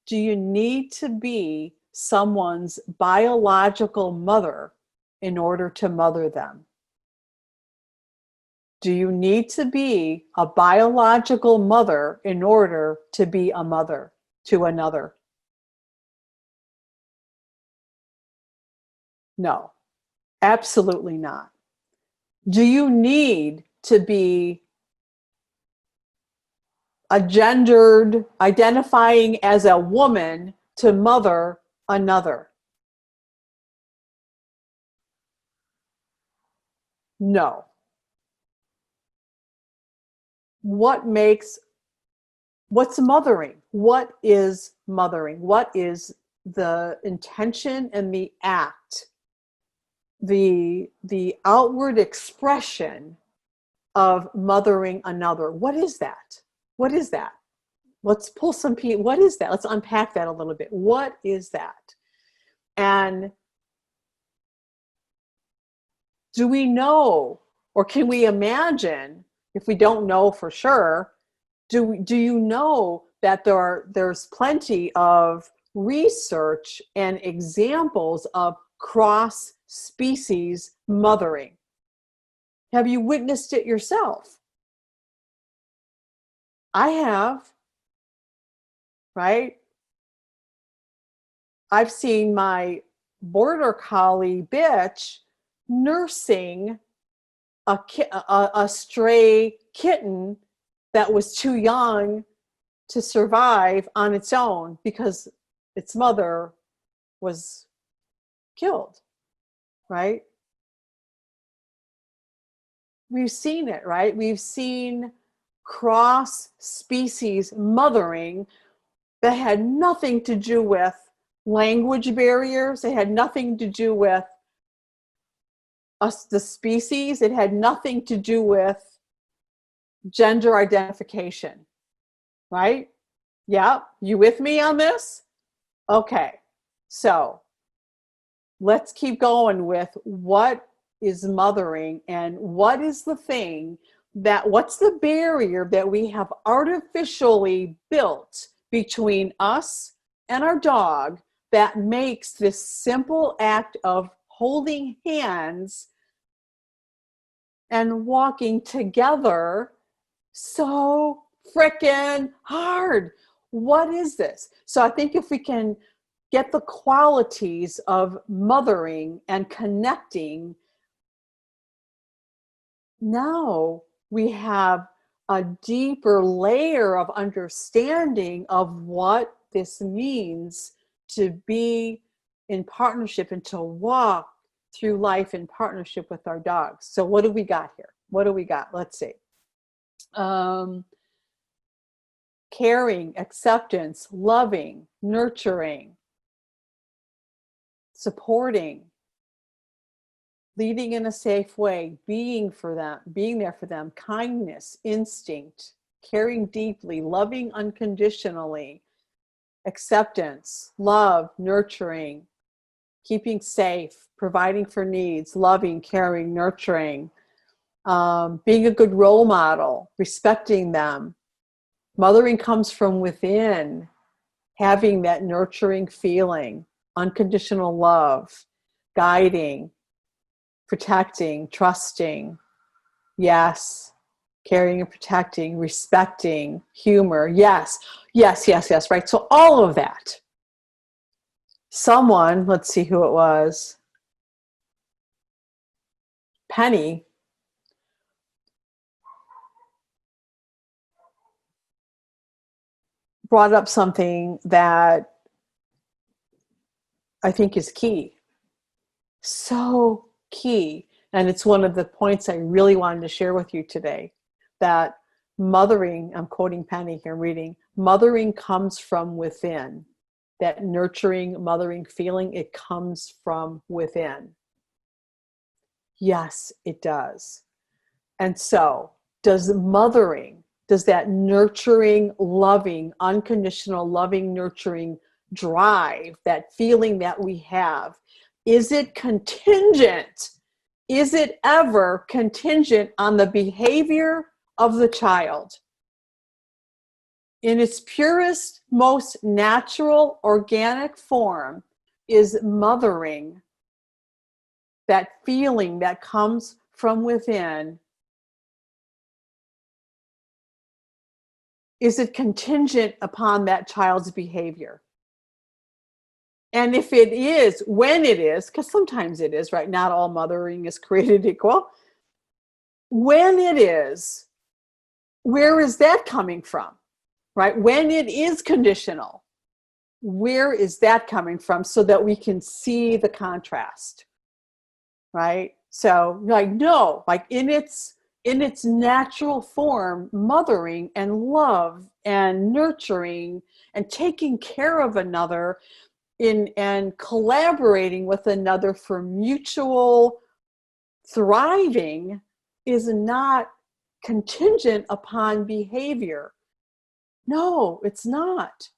Do you need to be someone's biological mother in order to mother them? Do you need to be a biological mother in order to be a mother to another? No, absolutely not. Do you need to be a gendered, identifying as a woman to mother another? No. What's mothering? What is mothering? What is the intention and the act, the outward expression of mothering another? What is that? What is that? Let's pull some people. What is that? Let's unpack that a little bit. What is that? And do we know, or can we imagine, if we don't know for sure, do you know that there's plenty of research and examples of cross-species mothering? Have you witnessed it yourself? I have, right? I've seen my border collie bitch nursing a stray kitten that was too young to survive on its own because its mother was killed, right? We've seen it, right? We've seen cross-species mothering that had nothing to do with language barriers. It had nothing to do with us, the species. It had nothing to do with gender identification, right? Yeah, you with me on this? Okay, so let's keep going with what is mothering and what is the thing what's the barrier that we have artificially built between us and our dog that makes this simple act of holding hands and walking together so freaking hard? What is this? So I think if we can get the qualities of mothering and connecting, now we have a deeper layer of understanding of what this means to be in partnership and to walk through life in partnership with our dogs. So what do we got here? What do we got? Let's see. Caring, acceptance, loving, nurturing, supporting, leading in a safe way, being for them, being there for them, kindness, instinct, caring deeply, loving unconditionally, acceptance, love, nurturing, keeping safe, providing for needs, loving, caring, nurturing, being a good role model, respecting them. Mothering comes from within, having that nurturing feeling, unconditional love, guiding, protecting, trusting, yes, caring and protecting, respecting, humor, yes, yes, yes, yes, right? So all of that. Someone, let's see who it was, Penny, brought up something that I think is key. So key. And it's one of the points I really wanted to share with you today, that mothering, I'm quoting Penny here, reading, mothering comes from within. That nurturing, mothering feeling, it comes from within. Yes, it does. And so does that nurturing, loving, unconditional, loving, nurturing drive, that feeling that we have, is it contingent? Is it ever contingent on the behavior of the child? in its purest, most natural, organic form, is mothering. That feeling that comes from within. Is it contingent upon that child's behavior? And if it is, when it is, because sometimes it is, right? Not all mothering is created equal. When it is, where is that coming from, right? When it is conditional, where is that coming from, so that we can see the contrast, right? So like, no, like in its natural form, mothering and love and nurturing and taking care of another and collaborating with another for mutual thriving is not contingent upon behavior. No, it's not.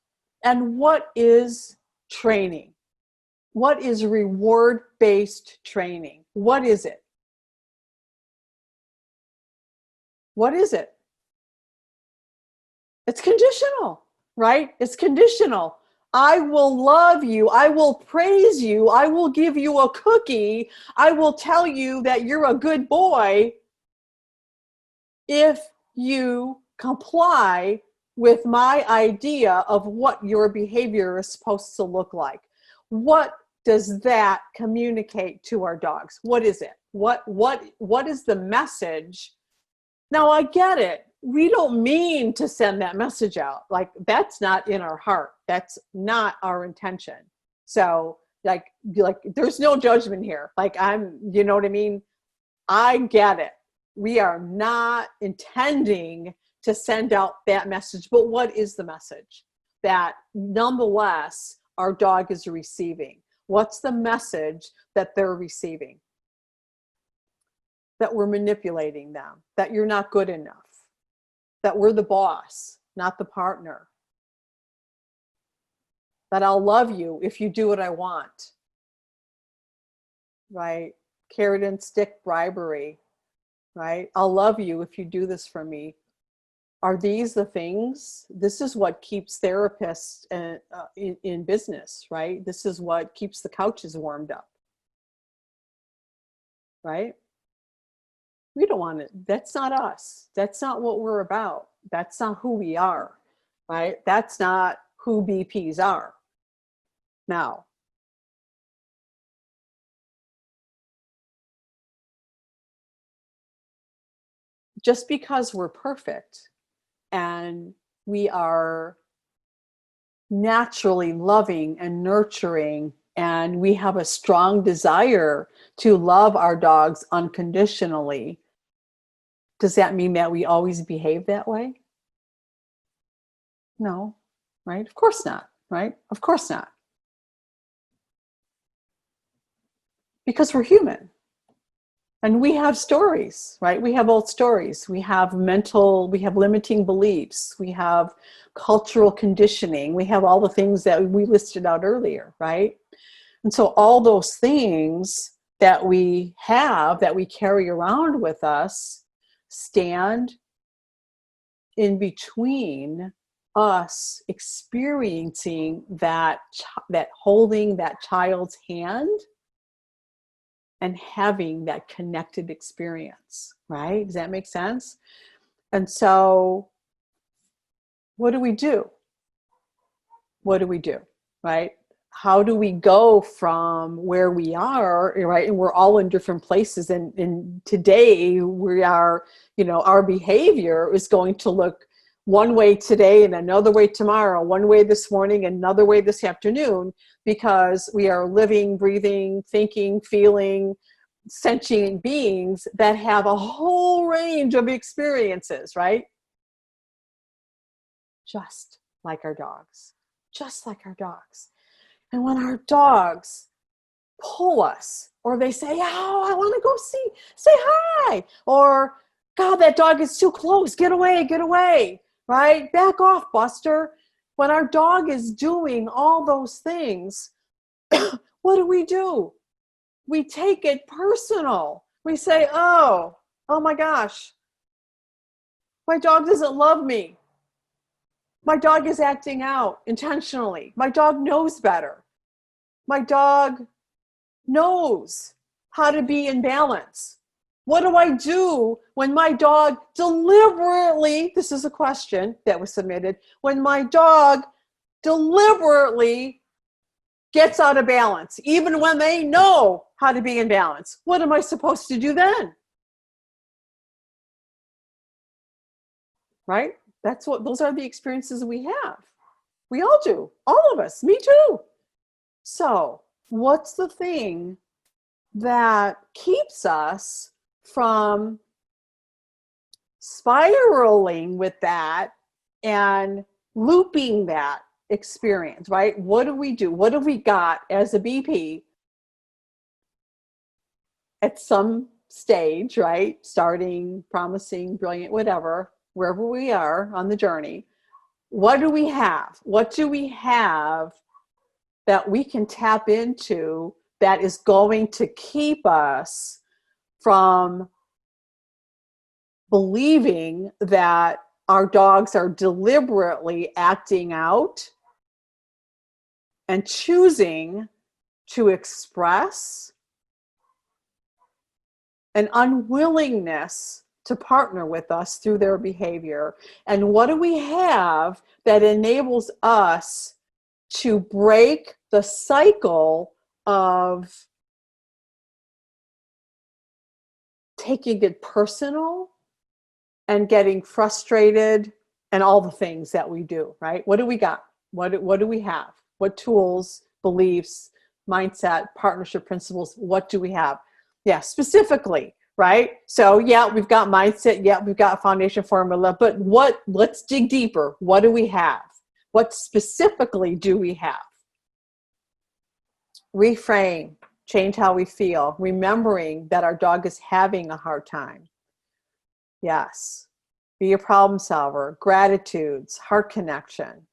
And what is training? What is reward-based training? What is it? What is it? It's conditional, right? It's conditional. I will love you. I will praise you. I will give you a cookie. I will tell you that you're a good boy if you comply with my idea of what your behavior is supposed to look like. What does that communicate to our dogs? What is it? What is the message? Now, I get it. We don't mean to send that message out. Like, that's not in our heart. That's not our intention. So like there's no judgment here. Like, you know what I mean? I get it. We are not intending to send out that message, but what is the message that nonetheless our dog is receiving? What's the message that they're receiving? That we're manipulating them, that you're not good enough, that we're the boss, not the partner, that I'll love you if you do what I want, right? Carrot and stick bribery, right? I'll love you if you do this for me. Are these the things? This is what keeps therapists in business, right? This is what keeps the couches warmed up, right? We don't want it. That's not us. That's not what we're about. That's not who we are, right? That's not who BPs are. Now, just because we're perfect and we are naturally loving and nurturing, and we have a strong desire to love our dogs unconditionally, does that mean that we always behave that way? No, right? Of course not, right? Of course not. Because we're human. And we have stories, right? We have old stories. We have limiting beliefs. We have cultural conditioning. We have all the things that we listed out earlier, right? And so all those things that we have, that we carry around with us, stand in between us experiencing that holding that child's hand and having that connected experience, right? Does that make sense? And so what do we do? What do we do, right? How do we go from where we are, right? And we're all in different places. And today we are, our behavior is going to look one way today and another way tomorrow, one way this morning, another way this afternoon, because we are living, breathing, thinking, feeling, sentient beings that have a whole range of experiences, right? Just like our dogs, just like our dogs. And when our dogs pull us, or they say, oh, I want to go say hi, or God, that dog is too close, get away, right? Back off, Buster. When our dog is doing all those things, what do? We take it personal. We say, oh my gosh, my dog doesn't love me. My dog is acting out intentionally. My dog knows better. My dog knows how to be in balance. What do I do when my dog deliberately, this is a question that was submitted, when my dog deliberately gets out of balance, even when they know how to be in balance? What am I supposed to do then? Right? Those are the experiences we have. We all do, all of us, me too. So, what's the thing that keeps us from spiraling with that and looping that experience, right? What do we do? What have we got as a BP at some stage, right? Starting, promising, brilliant, whatever, wherever we are on the journey. What do we have? What do we have that we can tap into that is going to keep us from believing that our dogs are deliberately acting out and choosing to express an unwillingness to partner with us through their behavior? And what do we have that enables us to break the cycle of taking it personal and getting frustrated and all the things that we do, right? What do we got? What do we have? What tools, beliefs, mindset, partnership principles, what do we have? Yeah, specifically, right? So yeah, we've got mindset, yeah, we've got foundation formula, but let's dig deeper. What do we have? What specifically do we have? Reframe, change how we feel, remembering that our dog is having a hard time. Yes. Be a problem solver, gratitudes, heart connection.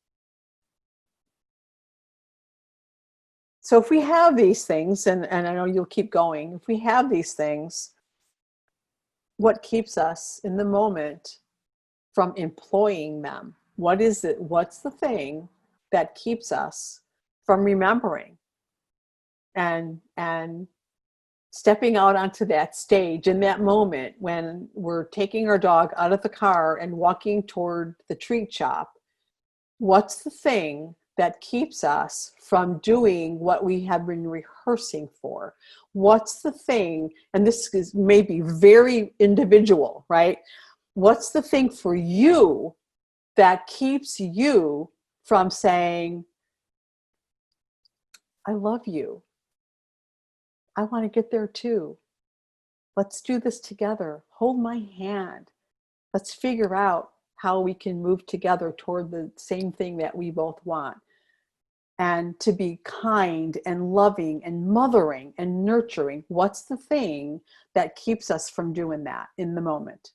So if we have these things, and I know you'll keep going, if we have these things, what keeps us in the moment from employing them? What is it? What's the thing that keeps us from remembering and stepping out onto that stage in that moment when we're taking our dog out of the car and walking toward the treat shop? What's the thing that keeps us from doing what we have been rehearsing for? What's the thing, and this is maybe very individual, right? What's the thing for you that keeps you from saying, I love you. I want to get there too. Let's do this together. Hold my hand. Let's figure out how we can move together toward the same thing that we both want. And to be kind and loving and mothering and nurturing. What's the thing that keeps us from doing that in the moment?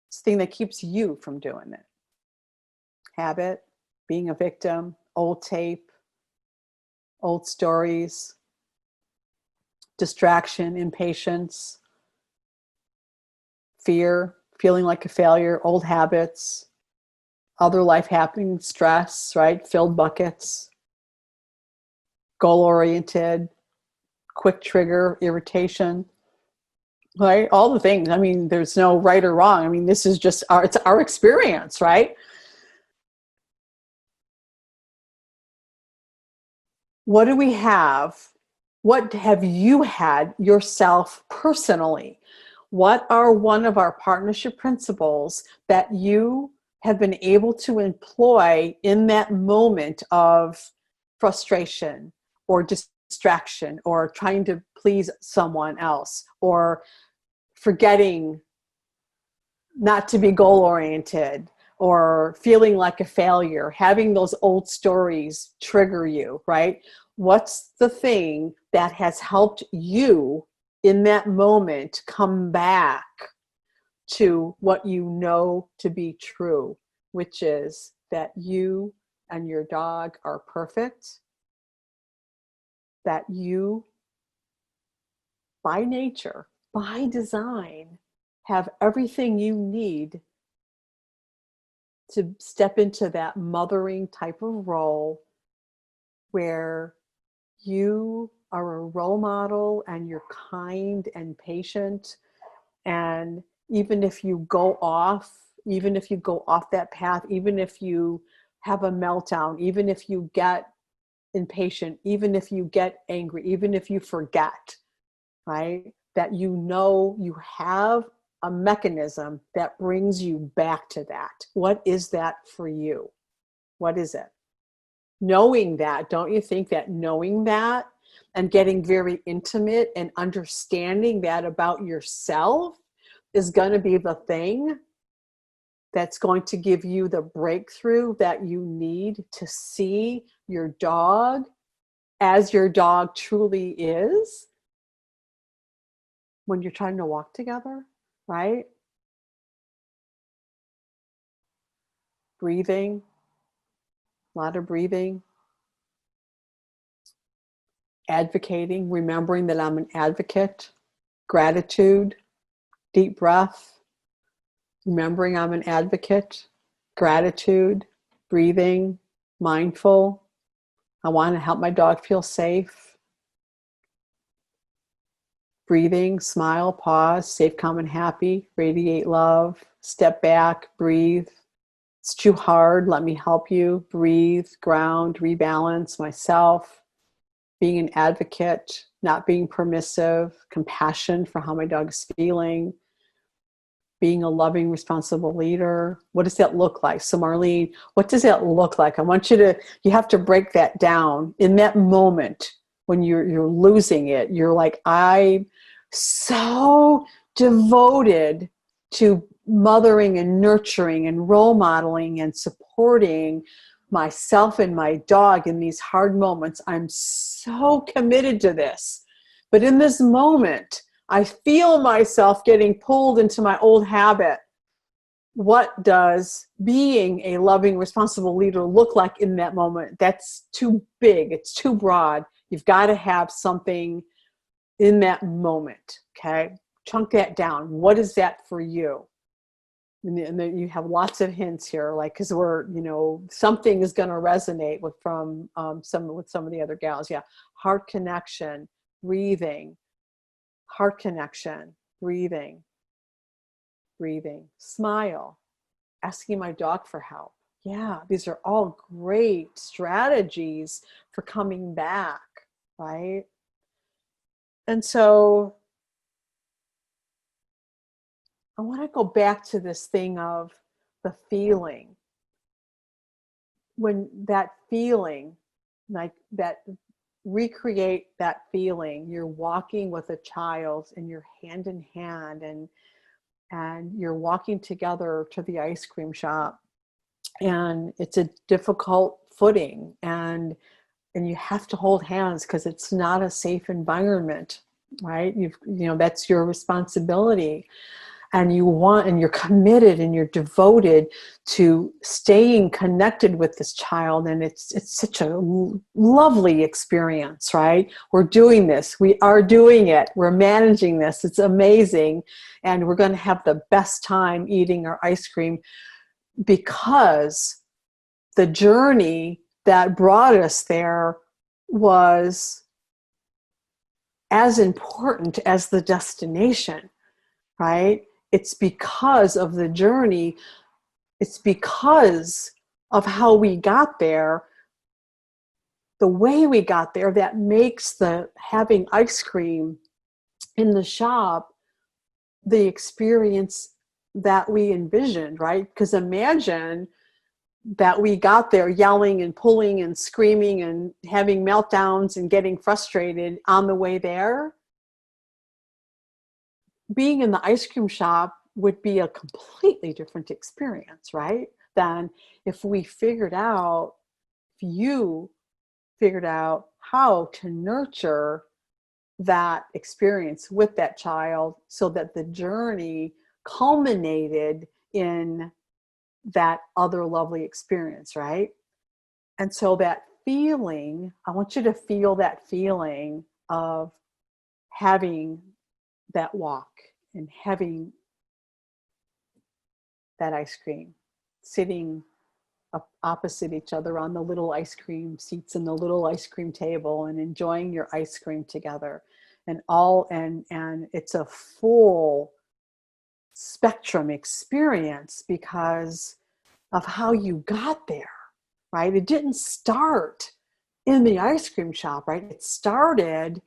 It's the thing that keeps you from doing it. Habit, being a victim, old tape, old stories, distraction, impatience, fear, feeling like a failure, old habits, other life happening, stress, right? Filled buckets, goal-oriented, quick trigger, irritation, right? All the things. I mean, there's no right or wrong. I mean, this is just it's our experience, right? What do we have? What have you had yourself personally? What are one of our partnership principles that you have been able to employ in that moment of frustration or distraction or trying to please someone else or forgetting not to be goal-oriented or feeling like a failure, having those old stories trigger you, right? What's the thing that has helped you in that moment come back to what you know to be true, which is that you and your dog are perfect, that you, by nature, by design, have everything you need to step into that mothering type of role where you are a role model and you're kind and patient. And even if you go off, that path, even if you have a meltdown, even if you get impatient, even if you get angry, even if you forget, right? That you know you have a mechanism that brings you back to that. What is that for you? What is it? Knowing that, don't you think that knowing that and getting very intimate and understanding that about yourself is going to be the thing that's going to give you the breakthrough that you need to see your dog as your dog truly is when you're trying to walk together, right? Breathing, a lot of breathing. Advocating, remembering that I'm an advocate. Gratitude, deep breath. Remembering I'm an advocate. Gratitude, breathing, mindful. I want to help my dog feel safe. Breathing, smile, pause, safe, calm, and happy. Radiate love. Step back, breathe. It's too hard. Let me help you. Breathe, ground, rebalance myself. Being an advocate, not being permissive, compassion for how my dog is feeling, being a loving, responsible leader. What does that look like? So Marlene, what does that look like? I want you have to break that down. In that moment when you're losing it, you're like, I'm so devoted to mothering and nurturing and role modeling and supporting myself and my dog in these hard moments. I'm so committed to this. But in this moment, I feel myself getting pulled into my old habit. What does being a loving, responsible leader look like in that moment? That's too big. It's too broad. You've got to have something in that moment, okay? Chunk that down. What is that for you? And then you have lots of hints here, like, because something is going to resonate with some of the other gals. Yeah, heart connection, breathing, heart connection, breathing, smile, asking my dog for help. Yeah, these are all great strategies for coming back, right? And so I want to go back to this thing of the feeling. When that feeling, like that, recreate that feeling. You're walking with a child and you're hand in hand and you're walking together to the ice cream shop, and it's a difficult footing, and you have to hold hands because it's not a safe environment, right? That's your responsibility. And you're committed and you're devoted to staying connected with this child. And it's such a lovely experience, right? We're doing this. We are doing it. We're managing this. It's amazing. And we're going to have the best time eating our ice cream because the journey that brought us there was as important as the destination, right? It's because of the journey. It's because of how we got there, the way we got there, that makes the having ice cream in the shop the experience that we envisioned, right? Because imagine that we got there yelling and pulling and screaming and having meltdowns and getting frustrated on the way there. Being in the ice cream shop would be a completely different experience, right? Than if you figured out how to nurture that experience with that child so that the journey culminated in that other lovely experience, right? And so that feeling, I want you to feel that feeling of having that walk and having that ice cream. sitting opposite each other on the little ice cream seats and the little ice cream table and enjoying your ice cream together, and it's a full spectrum experience because of how you got there, right? It didn't start in the ice cream shop, right? It started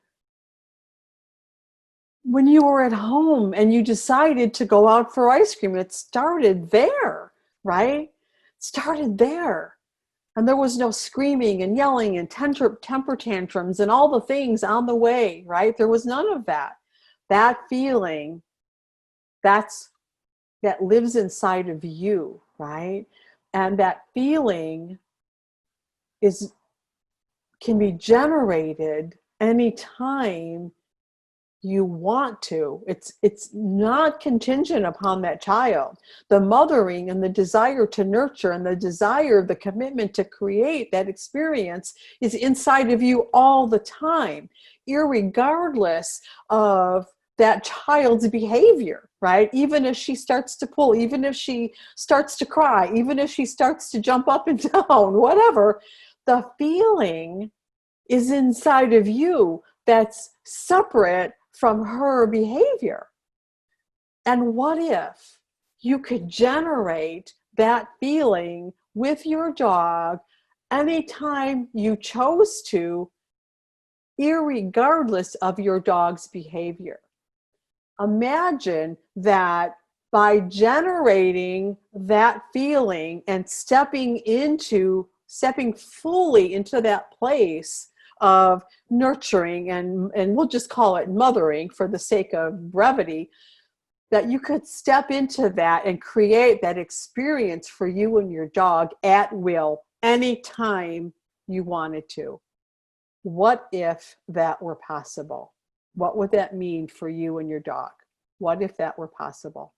when you were at home and you decided to go out for ice cream. It started there, right? It started there. And there was no screaming and yelling and temper tantrums and all the things on the way, right? There was none of that. That feeling, that lives inside of you, right? And that feeling can be generated anytime you want to. It's not contingent upon that child. The mothering and the desire to nurture and the commitment to create that experience is inside of you all the time, irregardless of that child's behavior, right? Even if she starts to pull, even if she starts to cry, even if she starts to jump up and down, whatever, the feeling is inside of you that's separate from her behavior. And what if you could generate that feeling with your dog anytime you chose to, irregardless of your dog's behavior? Imagine that by generating that feeling and stepping fully into that place of nurturing, and we'll just call it mothering for the sake of brevity, that you could step into that and create that experience for you and your dog at will, anytime you wanted to. What if that were possible? What would that mean for you and your dog? What if that were possible?